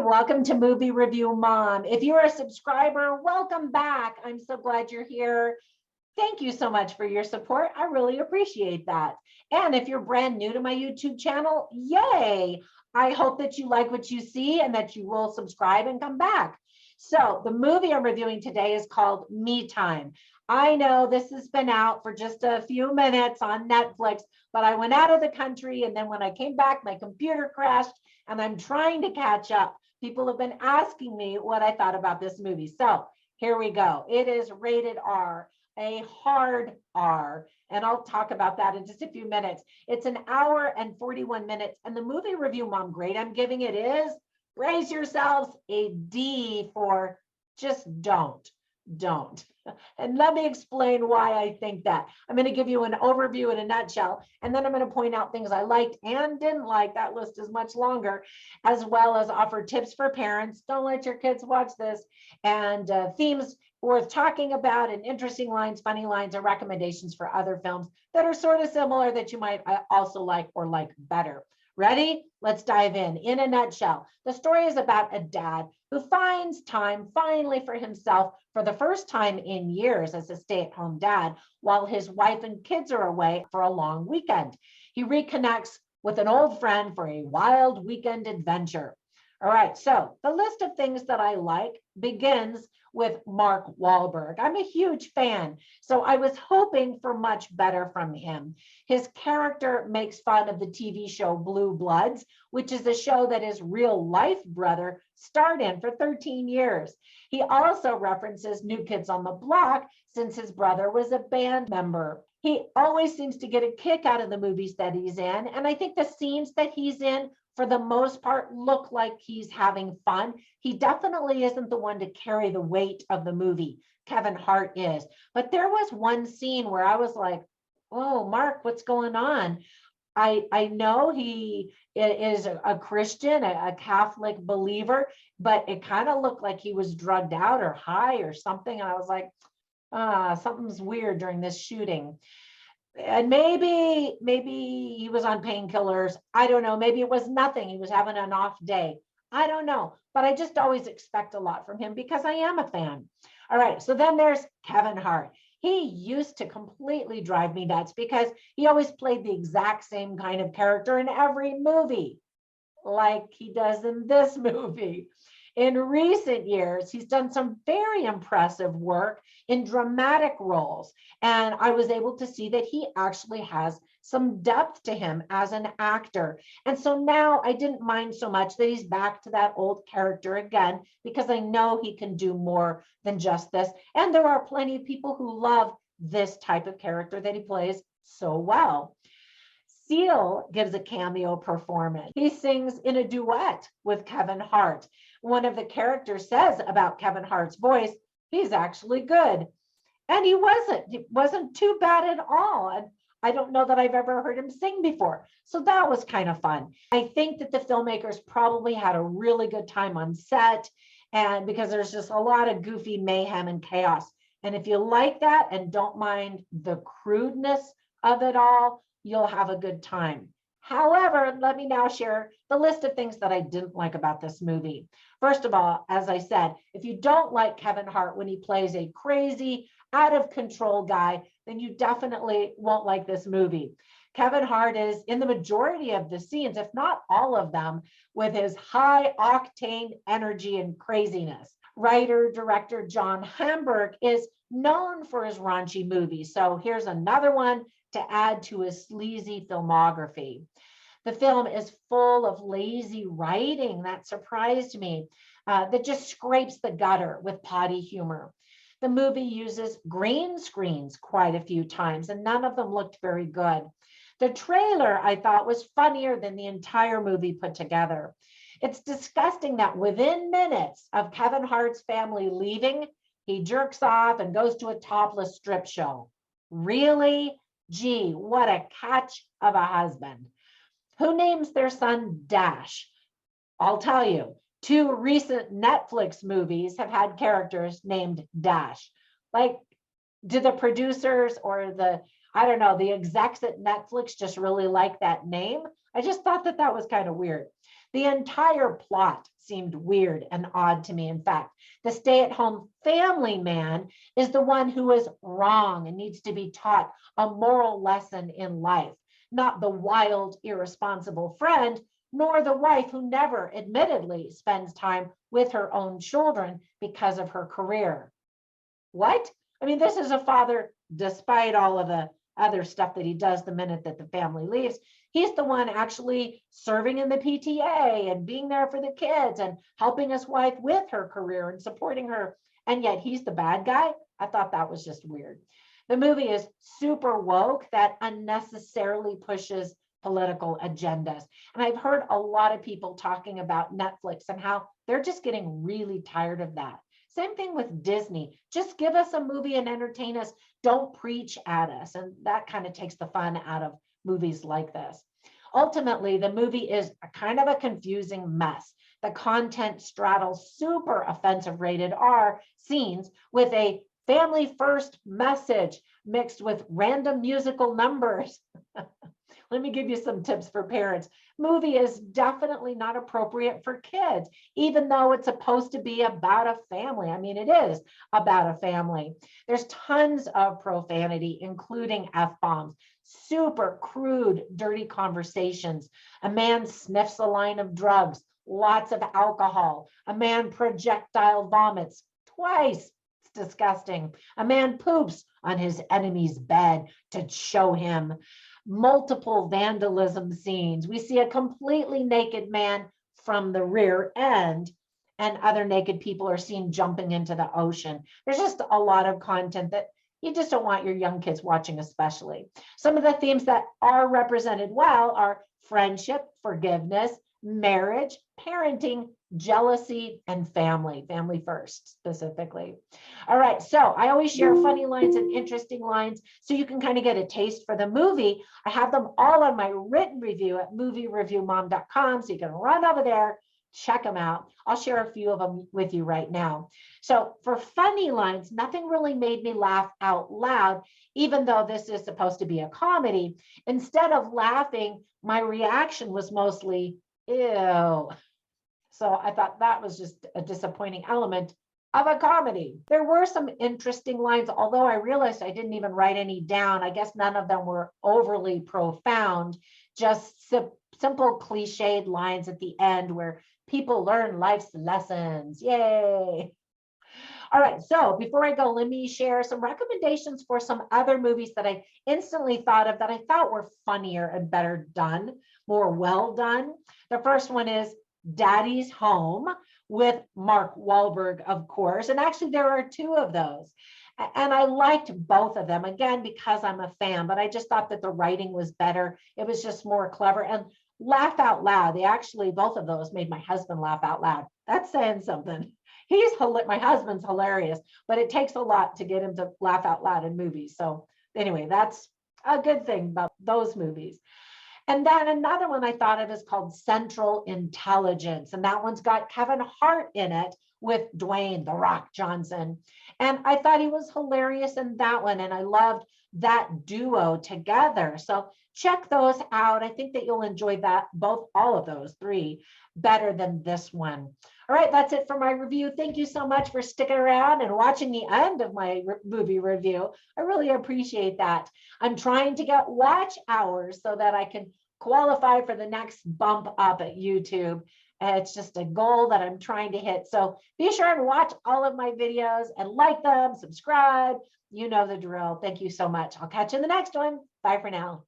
welcome to Movie Review Mom. If you're a subscriber, welcome back. I'm so glad you're here. Thank you so much for your support. I really appreciate that. And if you're brand new to my YouTube channel, yay! I hope that you like what you see and that you will subscribe and come back. So the movie I'm reviewing today is called Me Time. I know this has been out for just a few minutes on Netflix, but I went out of the country, and then when I came back, my computer crashed, and I'm trying to catch up. People have been asking me what I thought about this movie. So here we go. It is rated R, a hard R, and I'll talk about that in just a few minutes. It's an hour and 41 minutes, and the movie review mom grade I'm giving it is, brace yourselves, a D for just don't. And let me explain why I think that. I'm going to give you an overview in a nutshell, and then I'm going to point out things I liked and didn't like. That list is much longer, as well as offer tips for parents. Don't let your kids watch this, and themes worth talking about, and interesting lines, funny lines, or recommendations for other films that are sort of similar that you might also like or like better. Ready? Let's dive in. In a nutshell, the story is about a dad who finds time finally for himself for the first time in years as a stay-at-home dad while his wife and kids are away for a long weekend. He reconnects with an old friend for a wild weekend adventure. All right, so the list of things that I like begins with Mark Wahlberg. I'm a huge fan, so I was hoping for much better from him. His character makes fun of the TV show Blue Bloods, which is a show that his real life brother starred in for 13 years. He also references New Kids on the Block since his brother was a band member. He always seems to get a kick out of the movies that he's in, and I think the scenes that he's in for the most part look like he's having fun. He definitely isn't the one to carry the weight of the movie. Kevin Hart is. But there was one scene where I was like, oh, Mark, what's going on? I know he is a Christian, a Catholic believer, but it kind of looked like he was drugged out or high or something. And I was like, something's weird during this shooting. And maybe he was on painkillers. I don't know. Maybe it was nothing. He was having an off day. I don't know. But I just always expect a lot from him because I am a fan. All right. So then there's Kevin Hart. He used to completely drive me nuts because he always played the exact same kind of character in every movie, like he does in this movie. In recent years, he's done some very impressive work in dramatic roles, and I was able to see that he actually has some depth to him as an actor. And so now I didn't mind so much that he's back to that old character again, because I know he can do more than just this. And there are plenty of people who love this type of character that he plays so well. Seal gives a cameo performance. He sings in a duet with Kevin Hart. One of the characters says about Kevin Hart's voice, he's actually good. And he wasn't too bad at all. And I don't know that I've ever heard him sing before. So that was kind of fun. I think that the filmmakers probably had a really good time on set, and because there's just a lot of goofy mayhem and chaos. And if you like that and don't mind the crudeness of it all, you'll have a good time. However, let me now share the list of things that I didn't like about this movie. First of all, as I said, if you don't like Kevin Hart when he plays a crazy, out of control guy, then you definitely won't like this movie. Kevin Hart is in the majority of the scenes, if not all of them, with his high octane energy and craziness. Writer, director John Hamburg is known for his raunchy movies. So here's another one to add to his sleazy filmography. The film is full of lazy writing that surprised me, that just scrapes the gutter with potty humor. The movie uses green screens quite a few times, and none of them looked very good. The trailer, I thought, was funnier than the entire movie put together. It's disgusting that within minutes of Kevin Hart's family leaving, he jerks off and goes to a topless strip show. Really? Gee, what a catch of a husband. Who names their son Dash? I'll tell you, 2 recent Netflix movies have had characters named Dash. Like, do the producers or the execs at Netflix just really like that name? I just thought that was kind of weird. The entire plot seemed weird and odd to me. In fact, the stay-at-home family man is the one who is wrong and needs to be taught a moral lesson in life, not the wild, irresponsible friend, nor the wife who never admittedly spends time with her own children because of her career. What? I mean, this is a father, despite all of the other stuff that he does the minute that the family leaves. He's the one actually serving in the PTA and being there for the kids and helping his wife with her career and supporting her. And yet he's the bad guy. I thought that was just weird. The movie is super woke that unnecessarily pushes political agendas. And I've heard a lot of people talking about Netflix and how they're just getting really tired of that. Same thing with Disney. Just give us a movie and entertain us. Don't preach at us. And that kind of takes the fun out of movies like this. Ultimately, the movie is a kind of a confusing mess. The content straddles super offensive rated R scenes with a family first message mixed with random musical numbers. Let me give you some tips for parents. Movie is definitely not appropriate for kids, even though it's supposed to be about a family. I mean, it is about a family. There's tons of profanity, including F-bombs, super crude, dirty conversations. A man sniffs a line of drugs, lots of alcohol. A man projectile vomits twice. It's disgusting. A man poops on his enemy's bed to show him. Multiple vandalism scenes. We see a completely naked man from the rear end, and other naked people are seen jumping into the ocean. There's just a lot of content that you just don't want your young kids watching, especially. Some of the themes that are represented well are friendship, forgiveness, marriage, parenting, jealousy, and family first specifically. All right, so I always share funny lines and interesting lines so you can kind of get a taste for the movie. I have them all on my written review at moviereviewmom.com, so you can run over there, check them out. I'll share a few of them with you right now. So for funny lines, nothing really made me laugh out loud, even though this is supposed to be a comedy. Instead of laughing, my reaction was mostly, ew. So I thought that was just a disappointing element of a comedy. There were some interesting lines, although I realized I didn't even write any down. I guess none of them were overly profound, just simple cliched lines at the end where people learn life's lessons. Yay. All right, so before I go, let me share some recommendations for some other movies that I instantly thought of that I thought were funnier and better done, more well done. The first one is Daddy's Home with Mark Wahlberg, of course. And actually, there are two of those. And I liked both of them, again, because I'm a fan, but I just thought that the writing was better. It was just more clever and laugh out loud. They actually, both of those made my husband laugh out loud. That's saying something. My husband's hilarious, but it takes a lot to get him to laugh out loud in movies. So anyway, that's a good thing about those movies. And then another one I thought of is called Central Intelligence. And that one's got Kevin Hart in it with Dwayne "The Rock" Johnson. And I thought he was hilarious in that one. And I loved that duo together. So check those out. I think that you'll enjoy that, all of those three, better than this one. All right, that's it for my review. Thank you so much for sticking around and watching the end of my movie review. I really appreciate that. I'm trying to get watch hours so that I can qualify for the next bump up at YouTube. It's just a goal that I'm trying to hit. So be sure and watch all of my videos and like them, subscribe. You know the drill. Thank you so much. I'll catch you in the next one. Bye for now.